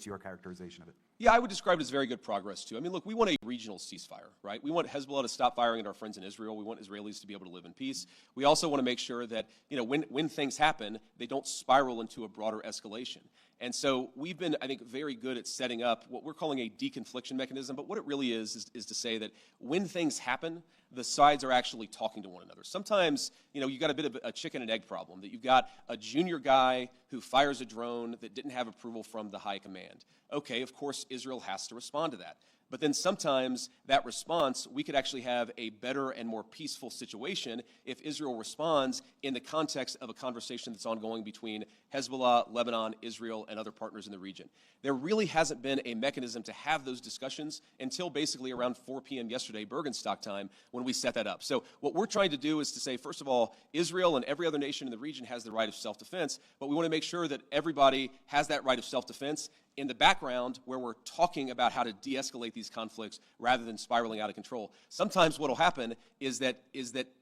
What's your characterization of it? Yeah, I would describe it as very good progress, too. I mean, look, we want a regional ceasefire, right? We want Hezbollah to stop firing at our friends in Israel. We want Israelis to be able to live in peace. We also want to make sure that, when things happen, they don't spiral into a broader escalation. And so we've been, I think, very good at setting up what we're calling a deconfliction mechanism. But what it really is to say that when things happen, the sides are actually talking to one another. Sometimes, you've got a bit of a chicken and egg problem, that you've got a junior guy who fires a drone that didn't have approval from the high command. Okay, of course, Israel has to respond to that. But then sometimes that response, we could actually have a better and more peaceful situation if Israel responds in the context of a conversation that's ongoing between Hezbollah, Lebanon, Israel, and other partners in the region. There really hasn't been a mechanism to have those discussions until basically around 4 p.m. yesterday, Bergenstock time, when we set that up. So what we're trying to do is to say, first of all, Israel and every other nation in the region has the right of self-defense, but we want to make sure that everybody has that right of self-defense in the background where we're talking about how to de-escalate these conflicts rather than spiraling out of control. Sometimes what will happen is that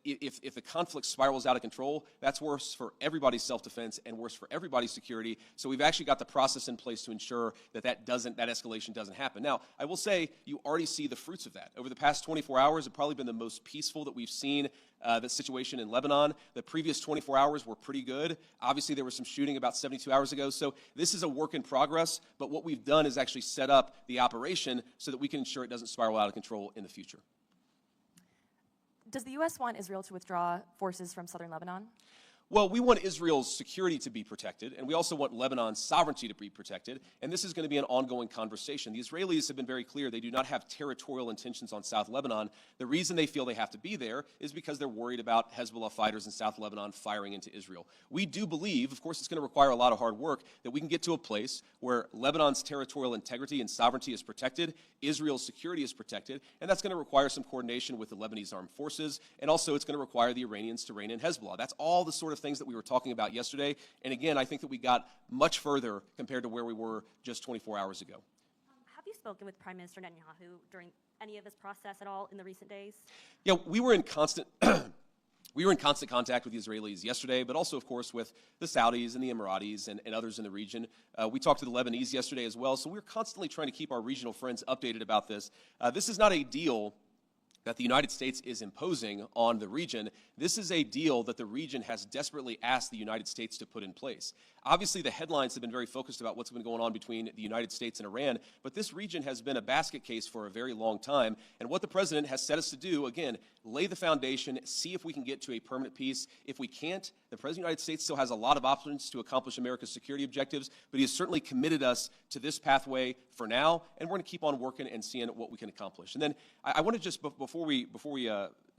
if the conflict spirals out of control, that's worse for everybody's self-defense and worse for everybody's security. So we've actually got the process in place to ensure that escalation doesn't happen. Now, I will say you already see the fruits of that. Over the past 24 hours, it's probably been the most peaceful that we've seen the situation in Lebanon. The previous 24 hours were pretty good. Obviously, there was some shooting about 72 hours ago. So this is a work in progress. But what we've done is actually set up the operation so that we can ensure it doesn't spiral out of control in the future. Does the U.S. want Israel to withdraw forces from southern Lebanon? Well, we want Israel's security to be protected, and we also want Lebanon's sovereignty to be protected, and this is going to be an ongoing conversation. The Israelis have been very clear. They do not have territorial intentions on South Lebanon. The reason they feel they have to be there is because they're worried about Hezbollah fighters in South Lebanon firing into Israel. We do believe, of course it's going to require a lot of hard work, that we can get to a place where Lebanon's territorial integrity and sovereignty is protected, Israel's security is protected, and that's going to require some coordination with the Lebanese armed forces, and also it's going to require the Iranians to rein in Hezbollah. That's all the sort of things that we were talking about yesterday. And again, I think that we got much further compared to where we were just 24 hours ago. Have you spoken with Prime Minister Netanyahu during any of this process at all in the recent days? Yeah, we were in constant contact with the Israelis yesterday, but also, of course, with the Saudis and the Emiratis and others in the region. We talked to the Lebanese yesterday as well. So we're constantly trying to keep our regional friends updated about this. This is not a deal that the United States is imposing on the region. This is a deal that the region has desperately asked the United States to put in place. Obviously, the headlines have been very focused about what's been going on between the United States and Iran, but this region has been a basket case for a very long time. And what the president has set us to do, again, lay the foundation, see if we can get to a permanent peace. If we can't, the President of the United States still has a lot of options to accomplish America's security objectives, but he has certainly committed us to this pathway for now, and we're going to keep on working and seeing what we can accomplish. And then I want to just, before we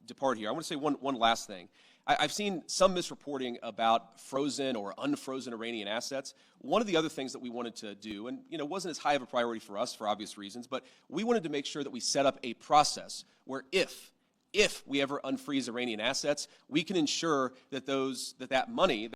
depart here, I want to say one last thing. I've seen some misreporting about frozen or unfrozen Iranian assets. One of the other things that we wanted to do, and wasn't as high of a priority for us for obvious reasons, but we wanted to make sure that we set up a process where if we ever unfreeze Iranian assets, we can ensure that that money